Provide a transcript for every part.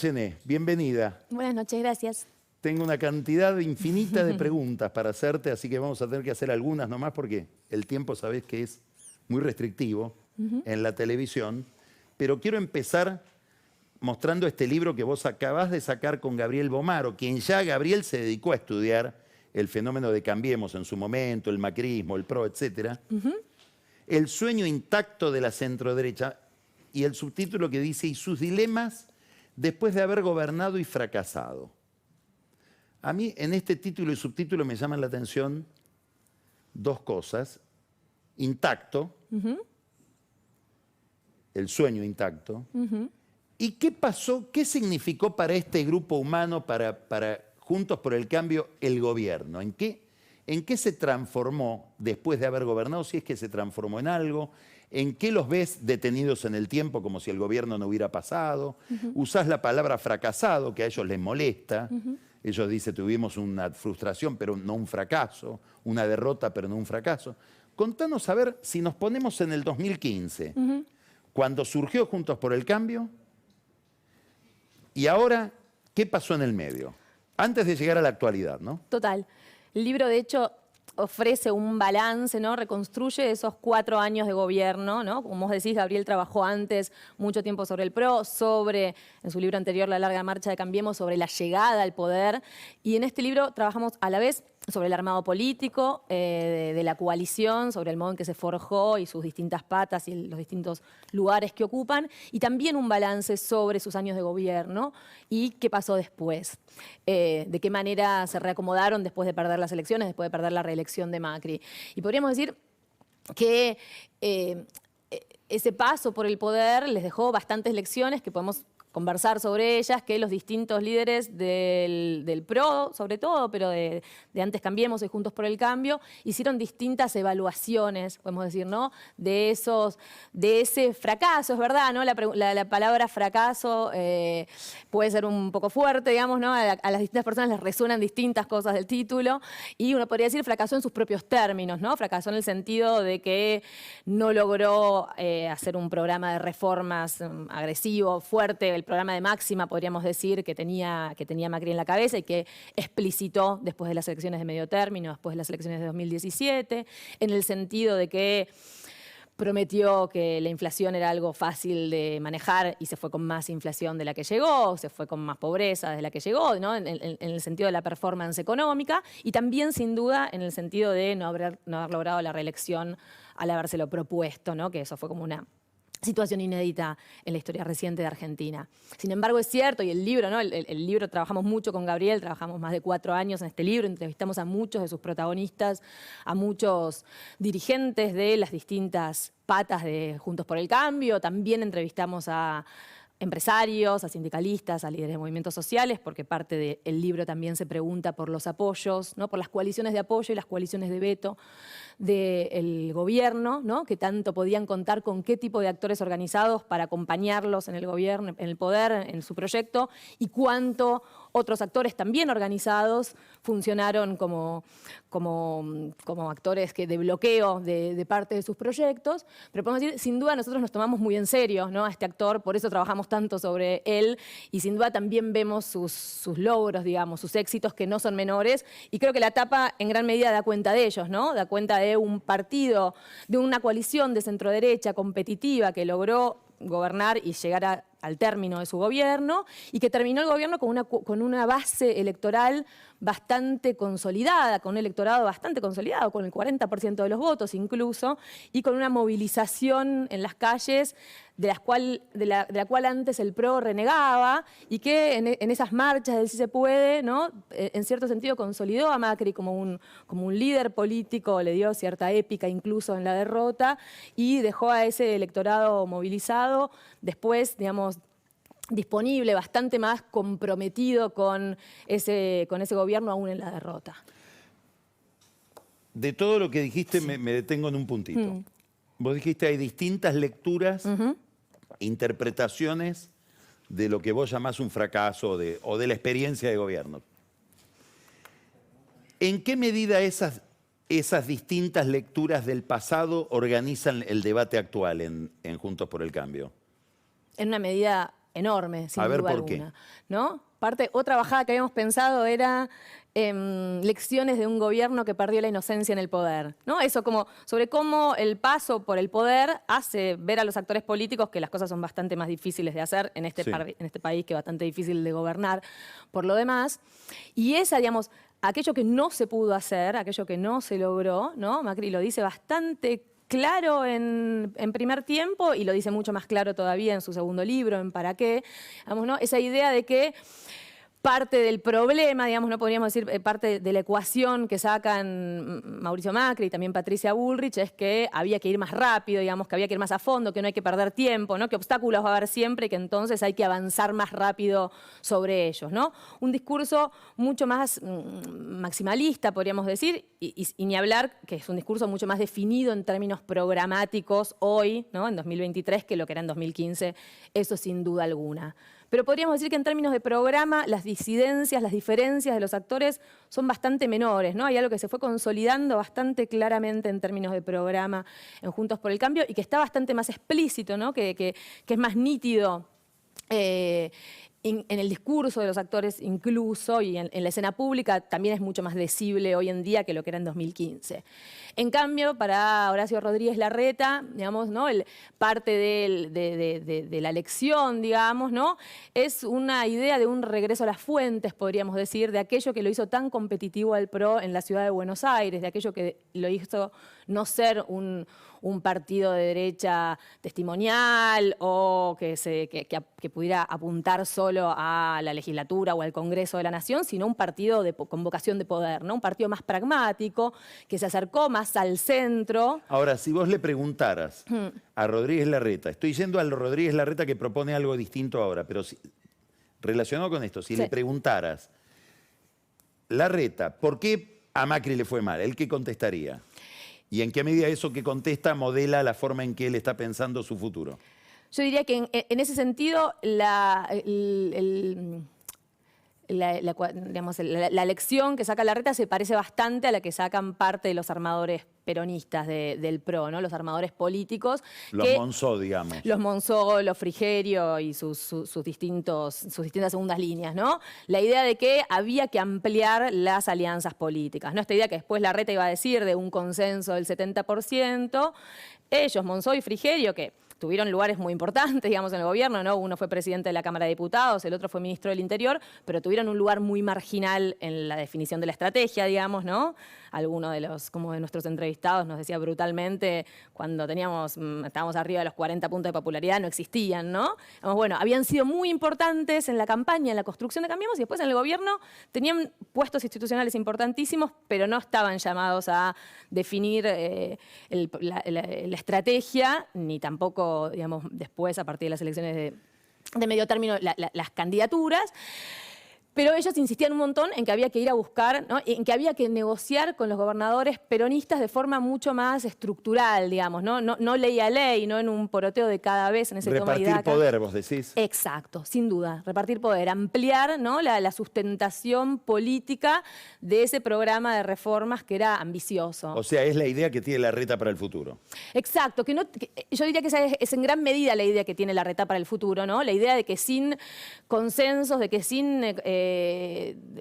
Zené, bienvenida. Buenas noches, gracias. Tengo una cantidad infinita de preguntas para hacerte, así que vamos a tener que hacer algunas nomás porque el tiempo sabés que es muy restrictivo en la televisión. Pero quiero empezar mostrando este libro que vos acabás de sacar con Gabriel Bomaro, quien ya Gabriel se dedicó a estudiar el fenómeno de Cambiemos en su momento, el macrismo, el PRO, etc. El sueño intacto de la centroderecha, y el subtítulo que dice, y sus dilemas después de haber gobernado y fracasado. A mí en este título y subtítulo me llaman la atención dos cosas. Intacto, el sueño intacto. ¿Y qué pasó? ¿Qué significó para este grupo humano, para Juntos por el Cambio, el gobierno? ¿En qué se transformó después de haber gobernado? Si es que se transformó en algo. ¿En qué los ves detenidos en el tiempo como si el gobierno no hubiera pasado? Usás la palabra fracasado, que a ellos les molesta. Ellos dicen, tuvimos una frustración, pero no un fracaso. Una derrota, pero no un fracaso. Contanos a ver si nos ponemos en el 2015, cuando surgió Juntos por el Cambio, y ahora, ¿qué pasó en el medio? Antes de llegar a la actualidad, ¿no? Total. El libro, de hecho, ofrece un balance, ¿no? Reconstruye esos 4 años de gobierno, ¿no? Como vos decís, Gabriel trabajó antes mucho tiempo sobre el PRO, en su libro anterior, La larga marcha de Cambiemos, sobre la llegada al poder. Y en este libro trabajamos a la vez sobre el armado político de la coalición, sobre el modo en que se forjó y sus distintas patas y los distintos lugares que ocupan, y también un balance sobre sus años de gobierno y qué pasó después, de qué manera se reacomodaron después de perder las elecciones, después de perder la reelección de Macri. Y podríamos decir que ese paso por el poder les dejó bastantes lecciones que podemos conversar sobre ellas, que los distintos líderes del PRO, sobre todo, pero de Antes Cambiemos y Juntos por el Cambio, hicieron distintas evaluaciones, podemos decir, ¿no? De ese fracaso, es verdad, ¿no? La palabra fracaso puede ser un poco fuerte, digamos, ¿no? A las distintas personas les resuenan distintas cosas del título, y uno podría decir fracasó en sus propios términos, ¿no? Fracasó en el sentido de que no logró hacer un programa de reformas agresivo, fuerte, el programa de máxima, podríamos decir, que tenía Macri en la cabeza y que explicitó después de las elecciones de medio término, después de las elecciones de 2017, en el sentido de que prometió que la inflación era algo fácil de manejar y se fue con más inflación de la que llegó, se fue con más pobreza de la que llegó, ¿no? En el sentido de la performance económica, y también, sin duda, en el sentido de no haber logrado la reelección al habérselo propuesto, ¿no? Que eso fue como una situación inédita en la historia reciente de Argentina. Sin embargo, es cierto, y el libro, ¿no? El libro, trabajamos mucho con Gabriel, trabajamos más de 4 años en este libro, entrevistamos a muchos de sus protagonistas, a muchos dirigentes de las distintas patas de Juntos por el Cambio, también entrevistamos a empresarios, a sindicalistas, a líderes de movimientos sociales, porque parte del libro también se pregunta por los apoyos, ¿no? Por las coaliciones de apoyo y las coaliciones de veto del gobierno, ¿no? Que tanto podían contar con qué tipo de actores organizados para acompañarlos en el gobierno, en el poder, en su proyecto, y cuánto otros actores también organizados funcionaron como actores de bloqueo de parte de sus proyectos. Pero podemos decir, sin duda nosotros nos tomamos muy en serio, ¿no? A este actor, por eso trabajamos tanto sobre él, y sin duda también vemos sus logros, digamos, sus éxitos, que no son menores, y creo que la etapa en gran medida da cuenta de ellos, ¿no? Da cuenta de un partido, de una coalición de centroderecha competitiva que logró gobernar y llegar al término de su gobierno, y que terminó el gobierno con una base electoral bastante consolidada, con un electorado bastante consolidado, con el 40% de los votos incluso, y con una movilización en las calles de la cual antes el PRO renegaba, y que en esas marchas del Sí se puede, ¿no? En cierto sentido consolidó a Macri como un líder político, le dio cierta épica incluso en la derrota, y dejó a ese electorado movilizado después, digamos, disponible, bastante más comprometido con ese gobierno aún en la derrota. De todo lo que dijiste, me detengo en un puntito. Vos dijiste hay distintas lecturas, interpretaciones de lo que vos llamás un fracaso o de la experiencia de gobierno. ¿En qué medida esas distintas lecturas del pasado organizan el debate actual en Juntos por el Cambio? En una medida enorme, sin A ver, duda ¿por qué? alguna, ¿no? Otra bajada que habíamos pensado era lecciones de un gobierno que perdió la inocencia en el poder, ¿no? Eso como sobre cómo el paso por el poder hace ver a los actores políticos que las cosas son bastante más difíciles de hacer en este, Sí. en este país, que es bastante difícil de gobernar por lo demás. Y esa, digamos, aquello que no se pudo hacer, aquello que no se logró, ¿no? Macri lo dice bastante claro en primer tiempo y lo dice mucho más claro todavía en su segundo libro, en ¿Para qué? Digamos, ¿no? Esa idea de que parte del problema, digamos, no podríamos decir parte de la ecuación que sacan Mauricio Macri y también Patricia Bullrich, es que había que ir más rápido, digamos, que había que ir más a fondo, que no hay que perder tiempo, ¿no? Que obstáculos va a haber siempre y que entonces hay que avanzar más rápido sobre ellos, ¿no? Un discurso mucho más maximalista, podríamos decir, y ni hablar que es un discurso mucho más definido en términos programáticos hoy, ¿no? En 2023, que lo que era en 2015, eso sin duda alguna. Pero podríamos decir que en términos de programa, las disidencias, las diferencias de los actores son bastante menores, ¿no? Hay algo que se fue consolidando bastante claramente en términos de programa en Juntos por el Cambio y que está bastante más explícito, ¿no? Que es más nítido en el discurso de los actores incluso y en la escena pública también es mucho más decible hoy en día que lo que era en 2015. En cambio, para Horacio Rodríguez Larreta, digamos, ¿no? Parte de la elección, digamos, ¿no? Es una idea de un regreso a las fuentes, podríamos decir, de aquello que lo hizo tan competitivo al PRO en la ciudad de Buenos Aires, de aquello que lo hizo no ser un partido de derecha testimonial o que pudiera apuntar solo a la legislatura o al Congreso de la Nación, sino un partido con vocación de poder, ¿no? Un partido más pragmático, que se acercó más al centro. Ahora, si vos le preguntaras a Rodríguez Larreta, estoy yendo al Rodríguez Larreta que propone algo distinto ahora, pero relacionado con esto, si Sí. le preguntaras, Larreta, ¿por qué a Macri le fue mal? ¿Él qué contestaría? ¿Y en qué medida eso que contesta modela la forma en que él está pensando su futuro? Yo diría que en ese sentido la lección que saca Larreta se parece bastante a la que sacan parte de los armadores peronistas del PRO, ¿no? Los armadores políticos. Los Monzó, digamos. Los Monzó, los Frigerio y sus distintas segundas líneas, ¿no? La idea de que había que ampliar las alianzas políticas, ¿no? Esta idea que después Larreta iba a decir de un consenso del 70%. Ellos, Monzó y Frigerio, que tuvieron lugares muy importantes, digamos, en el gobierno, ¿no? Uno fue presidente de la Cámara de Diputados, el otro fue ministro del Interior, pero tuvieron un lugar muy marginal en la definición de la estrategia, digamos, ¿no? Alguno de nuestros entrevistados nos decía brutalmente, cuando estábamos arriba de los 40 puntos de popularidad, no existían, ¿no? Bueno, habían sido muy importantes en la campaña, en la construcción de Cambiemos, y después en el gobierno tenían puestos institucionales importantísimos, pero no estaban llamados a definir la estrategia, ni tampoco, digamos, después, a partir de las elecciones de medio término, las candidaturas. Pero ellos insistían un montón en que había que ir a buscar, ¿no? En que había que negociar con los gobernadores peronistas de forma mucho más estructural, digamos, ¿no? No ley a ley, no en un poroteo de cada vez en ese toma y daca. Repartir poder, vos decís. Exacto, sin duda. Repartir poder, ampliar, ¿no? la sustentación política de ese programa de reformas que era ambicioso. O sea, es la idea que tiene Larreta para el futuro. Exacto, yo diría que esa es en gran medida la idea que tiene Larreta para el futuro, ¿no? La idea de que sin consensos, de que sin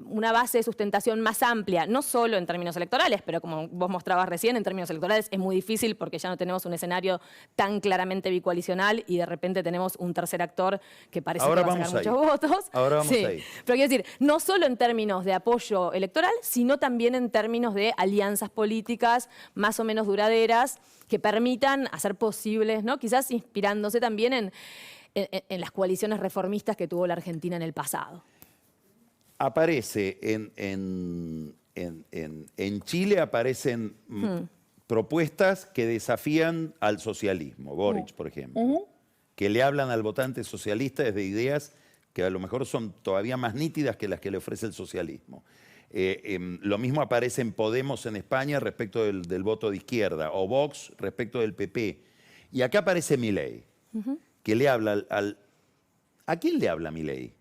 una base de sustentación más amplia, no solo en términos electorales, pero como vos mostrabas recién, en términos electorales es muy difícil porque ya no tenemos un escenario tan claramente bicoalicional y de repente tenemos un tercer actor que parece que va a sacar muchos votos. Ahora vamos Sí. ahí. Pero quiero decir, no solo en términos de apoyo electoral, sino también en términos de alianzas políticas más o menos duraderas que permitan hacer posibles, ¿no? Quizás inspirándose también en las coaliciones reformistas que tuvo la Argentina en el pasado. Aparece en Chile aparecen propuestas que desafían al socialismo, Boric, por ejemplo, que le hablan al votante socialista desde ideas que a lo mejor son todavía más nítidas que las que le ofrece el socialismo. Lo mismo aparece en Podemos en España respecto del voto de izquierda, o Vox respecto del PP. Y acá aparece Milei, que le habla ¿A quién le habla Milei?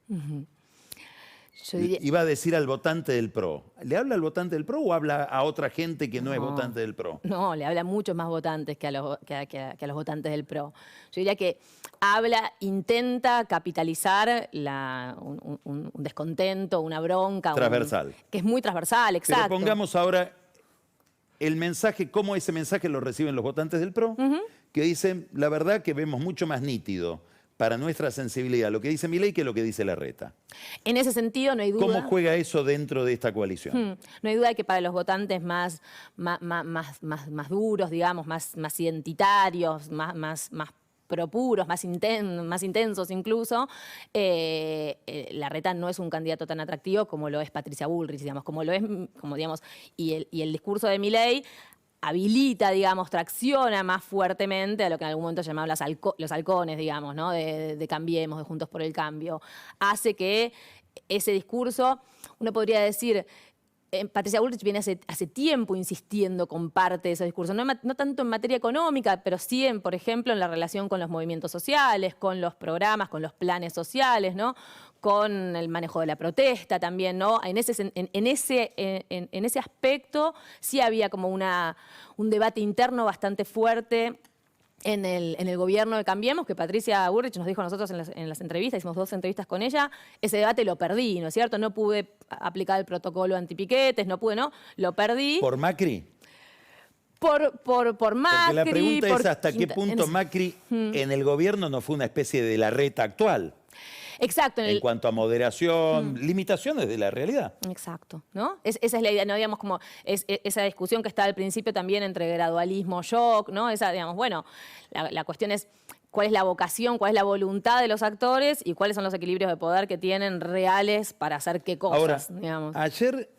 Yo diría, Iba a decir al votante del PRO. ¿Le habla al votante del PRO o habla a otra gente que no es votante del PRO? no, le habla a muchos más votantes que a los votantes del PRO. Yo diría que intenta capitalizar un descontento, una bronca. Transversal. Que es muy transversal, exacto. Pero pongamos ahora el mensaje, cómo ese mensaje lo reciben los votantes del PRO, que dicen, la verdad que vemos mucho más nítido para nuestra sensibilidad lo que dice Milei que lo que dice Larreta. En ese sentido, no hay duda. ¿Cómo juega eso dentro de esta coalición? No hay duda de que para los votantes más duros, digamos, más identitarios, más propuros, más intensos incluso, Larreta no es un candidato tan atractivo como lo es Patricia Bullrich, digamos, digamos, y el discurso de Milei habilita, digamos, tracciona más fuertemente a lo que en algún momento llamaban los halcones, digamos, ¿no? de Cambiemos, de Juntos por el Cambio. Hace que ese discurso, uno podría decir, Patricia Bullrich viene hace tiempo insistiendo con parte de ese discurso, no tanto en materia económica, pero sí, por ejemplo, en la relación con los movimientos sociales, con los programas, con los planes sociales, ¿no? Con el manejo de la protesta también, ¿no? En ese aspecto sí había como un debate interno bastante fuerte en el gobierno de Cambiemos, que Patricia Bullrich nos dijo a nosotros en las entrevistas, hicimos 2 entrevistas con ella, ese debate lo perdí, ¿no es cierto? No pude aplicar el protocolo antipiquetes, lo perdí. ¿Por Macri? Por Macri. Porque la pregunta es hasta qué punto Macri en el gobierno no fue una especie de Larreta actual. Exacto. En cuanto a moderación, limitaciones de la realidad. Exacto, ¿no? Esa es la idea, ¿no? Digamos, como esa discusión que está al principio también entre gradualismo, shock, ¿no? Esa, digamos, bueno, la cuestión es cuál es la vocación, cuál es la voluntad de los actores y cuáles son los equilibrios de poder que tienen reales para hacer qué cosas, ahora, digamos. Ayer,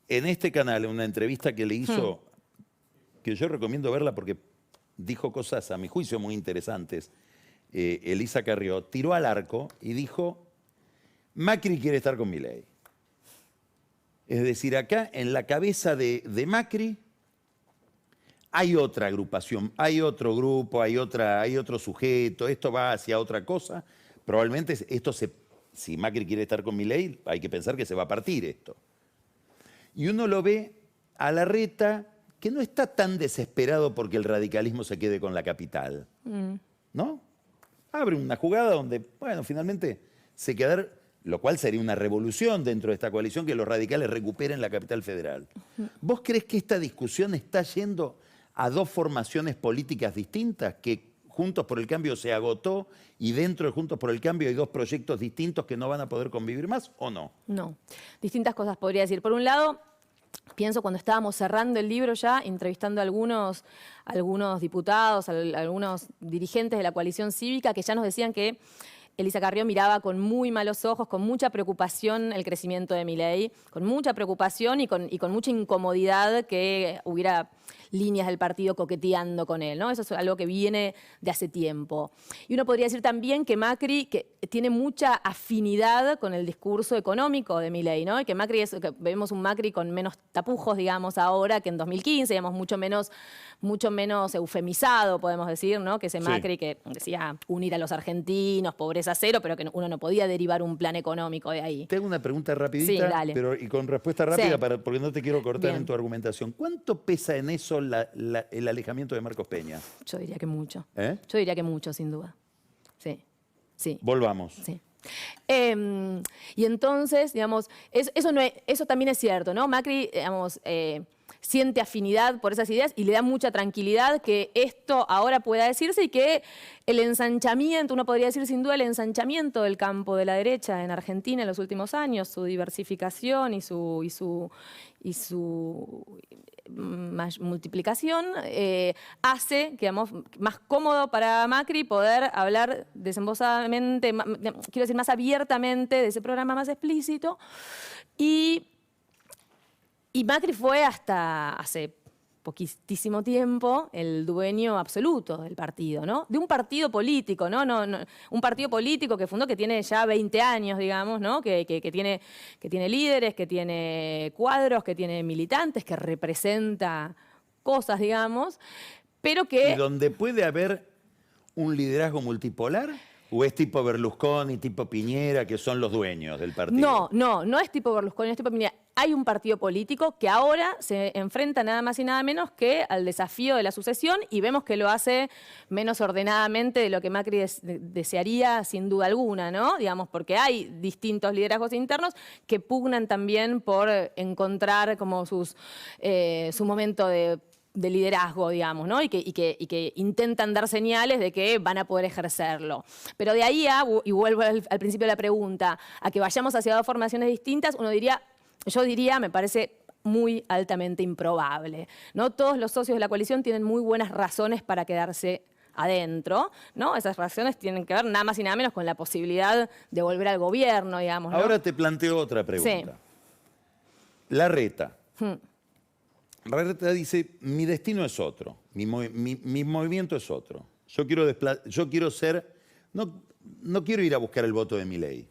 en este canal, en una entrevista que le hizo, que yo recomiendo verla porque dijo cosas, a mi juicio, muy interesantes, Elisa Carrió, tiró al arco y dijo, Macri quiere estar con Milei. Es decir, acá en la cabeza de Macri hay otra agrupación, hay otro grupo, hay otro sujeto, esto va hacia otra cosa. Probablemente si Macri quiere estar con Milei, hay que pensar que se va a partir esto. Y uno lo ve a Larreta, que no está tan desesperado porque el radicalismo se quede con la capital, ¿no? Abre una jugada donde, bueno, finalmente se queda, lo cual sería una revolución dentro de esta coalición, que los radicales recuperen la capital federal. ¿Vos crees que esta discusión está yendo a 2 formaciones políticas distintas, que Juntos por el Cambio se agotó y dentro de Juntos por el Cambio hay 2 proyectos distintos que no van a poder convivir más, o no? No, distintas cosas podría decir. Por un lado, pienso cuando estábamos cerrando el libro ya, entrevistando a algunos diputados, algunos dirigentes de la coalición cívica que ya nos decían que Elisa Carrió miraba con muy malos ojos, con mucha preocupación el crecimiento de Milei, con mucha preocupación y con mucha incomodidad que hubiera líneas del partido coqueteando con él, ¿no? Eso es algo que viene de hace tiempo. Y uno podría decir también que Macri que tiene mucha afinidad con el discurso económico de Milei, ¿no? Y que vemos un Macri con menos tapujos, digamos, ahora que en 2015, digamos, mucho menos eufemizado, podemos decir, ¿no? Que ese Macri que decía unir a los argentinos, pobreza cero, pero que uno no podía derivar un plan económico de ahí. Te hago una pregunta rapidita, sí, dale. Pero y con respuesta rápida, Sí. porque no te quiero cortar Bien. en tu argumentación. ¿Cuánto pesa en eso el alejamiento de Marcos Peña? Yo diría que mucho. ¿Eh? Yo diría que mucho, sin duda. Sí, sí. Volvamos. Sí. Y entonces, digamos, eso también es cierto, ¿no? Macri, digamos, siente afinidad por esas ideas y le da mucha tranquilidad que esto ahora pueda decirse y que el ensanchamiento, uno podría decir sin duda el ensanchamiento del campo de la derecha en Argentina en los últimos años, su diversificación y su multiplicación, hace, digamos, más cómodo para Macri poder hablar desembosadamente, quiero decir, más abiertamente de ese programa más explícito. Y Macri fue hasta hace poquísimo tiempo el dueño absoluto del partido, ¿no? De un partido político, ¿no? Un partido político que fundó, que tiene ya 20 años, digamos, ¿no? Que tiene líderes, que tiene cuadros, que tiene militantes, que representa cosas, digamos, pero que... ¿Y donde puede haber un liderazgo multipolar? ¿O es tipo Berlusconi, tipo Piñera, que son los dueños del partido? No es tipo Berlusconi, es tipo Piñera. Hay un partido político que ahora se enfrenta nada más y nada menos que al desafío de la sucesión y vemos que lo hace menos ordenadamente de lo que Macri desearía sin duda alguna, ¿no? Digamos, porque hay distintos liderazgos internos que pugnan también por encontrar como su momento de liderazgo, digamos, ¿no? Y que intentan dar señales de que van a poder ejercerlo. Pero de ahí y vuelvo al principio de la pregunta, a que vayamos hacia dos formaciones distintas, yo diría, me parece muy altamente improbable, ¿no? Todos los socios de la coalición tienen muy buenas razones para quedarse adentro, ¿no? Esas razones tienen que ver nada más y nada menos con la posibilidad de volver al gobierno, digamos, ¿no? Ahora te planteo otra pregunta. Sí. Larreta. Larreta dice, mi destino es otro, mi movimiento es otro. Yo quiero ser, no quiero ir a buscar el voto de Milei.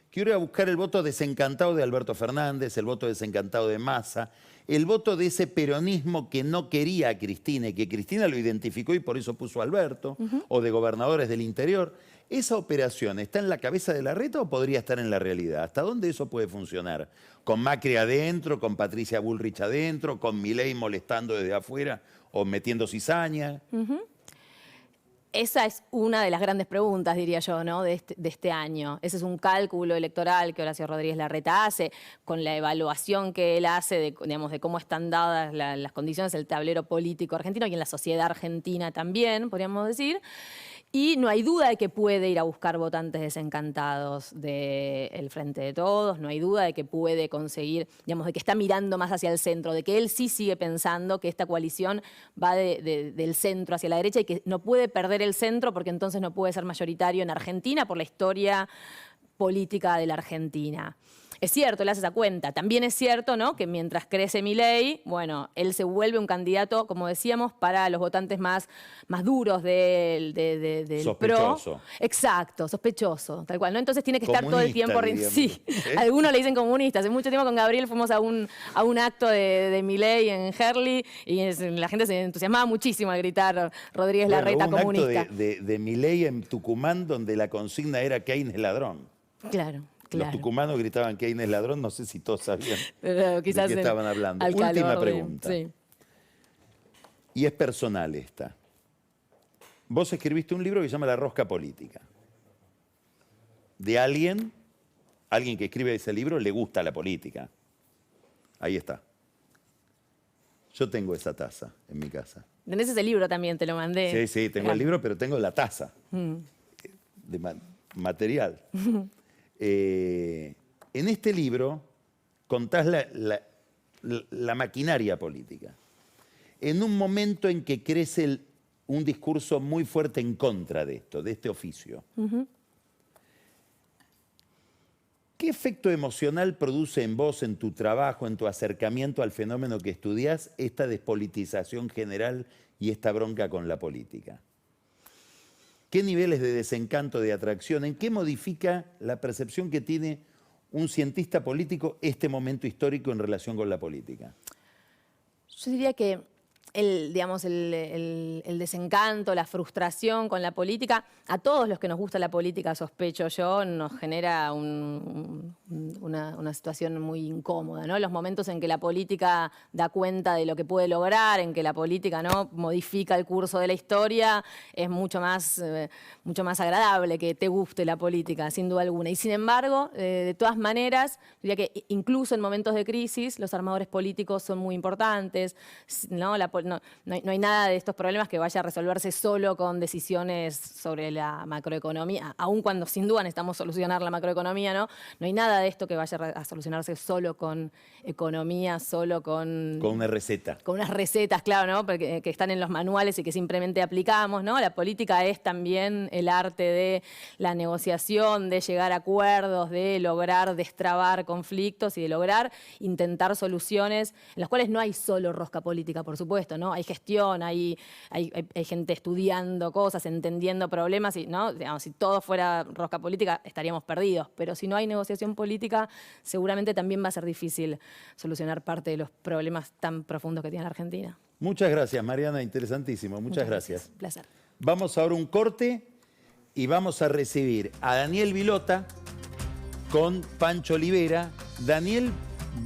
Quiero ir a buscar el voto desencantado de Alberto Fernández, el voto desencantado de Massa, el voto de ese peronismo que no quería a Cristina y que Cristina lo identificó y por eso puso a Alberto, o de gobernadores del interior. ¿Esa operación está en la cabeza de Larreta o podría estar en la realidad? ¿Hasta dónde eso puede funcionar? ¿Con Macri adentro, con Patricia Bullrich adentro, con Milei molestando desde afuera o metiendo cizaña? Esa es una de las grandes preguntas, diría yo, ¿no? de este año. Ese es un cálculo electoral que Horacio Rodríguez Larreta hace, con la evaluación que él hace de cómo están dadas las condiciones del tablero político argentino y en la sociedad argentina también, podríamos decir. Y no hay duda de que puede ir a buscar votantes desencantados del Frente de Todos, no hay duda de que puede conseguir, de que está mirando más hacia el centro, de que él sí sigue pensando que esta coalición va del centro hacia la derecha y que no puede perder el centro porque entonces no puede ser mayoritario en Argentina por la historia política de la Argentina. Es cierto, él hace esa cuenta. También es cierto, ¿no?, que mientras crece Milei, bueno, él se vuelve un candidato, como decíamos, para los votantes más duros del sospechoso. PRO. Exacto, sospechoso, tal cual, ¿no? Entonces tiene que estar todo el tiempo... Sí, ¿Eh? Algunos le dicen comunista. Hace mucho tiempo con Gabriel fuimos a un acto de Milei en Herli y la gente se entusiasmaba muchísimo al gritar Rodríguez Larreta comunista. Acto de Milei en Tucumán donde la consigna era Keynes ladrón. Claro. Los tucumanos gritaban Keynes ladrón, no sé si todos sabían pero quizás de qué estaban hablando. Última pregunta. Sí. Y es personal esta. Vos escribiste un libro que se llama La Rosca Política. De alguien que escribe ese libro le gusta la política. Ahí está. Yo tengo esa taza en mi casa. Tenés ese libro también, te lo mandé. Sí, tengo el libro, pero tengo la taza de material. En este libro contás la maquinaria política. En un momento en que crece un discurso muy fuerte en contra de esto, de este oficio. ¿Qué efecto emocional produce en vos, en tu trabajo, en tu acercamiento al fenómeno que estudiás, esta despolitización general y esta bronca con la política? ¿Qué niveles de desencanto, de atracción? ¿En qué modifica la percepción que tiene un cientista político este momento histórico en relación con la política? Yo diría que el desencanto, la frustración con la política, a todos los que nos gusta la política, sospecho yo, nos genera una situación muy incómoda, ¿no? Los momentos en que la política da cuenta de lo que puede lograr, en que la política, ¿no?, modifica el curso de la historia, es mucho más agradable que te guste la política, sin duda alguna. Y sin embargo, de todas maneras, diría que incluso en momentos de crisis, los armadores políticos son muy importantes, ¿no? No hay nada de estos problemas que vaya a resolverse solo con decisiones sobre la macroeconomía, aun cuando sin duda necesitamos solucionar la macroeconomía, ¿no? No hay nada de esto que vaya a solucionarse solo con economía, solo con una receta. Con unas recetas, claro, ¿no?, porque, que están en los manuales y que simplemente aplicamos, ¿no? La política es también el arte de la negociación, de llegar a acuerdos, de lograr destrabar conflictos y de lograr intentar soluciones en las cuales no hay solo rosca política, por supuesto, ¿no? Hay gestión, hay gente estudiando cosas, entendiendo problemas, y, ¿no?, digamos, si todo fuera rosca política estaríamos perdidos, pero si no hay negociación política, seguramente también va a ser difícil solucionar parte de los problemas tan profundos que tiene la Argentina. Muchas gracias, Mariana, interesantísimo. Muchas gracias. Un placer. Vamos ahora a un corte y vamos a recibir a Daniel Vilota con Pancho Olivera. Daniel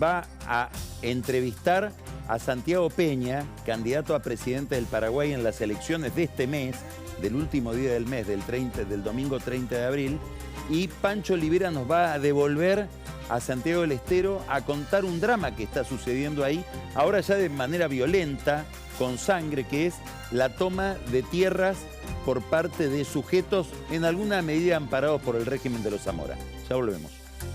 va a entrevistar a Santiago Peña, candidato a presidente del Paraguay en las elecciones de este mes, del último día del mes, del domingo 30 de abril, y Pancho Olivera nos va a devolver a Santiago del Estero a contar un drama que está sucediendo ahí, ahora ya de manera violenta, con sangre, que es la toma de tierras por parte de sujetos en alguna medida amparados por el régimen de los Zamora. Ya volvemos.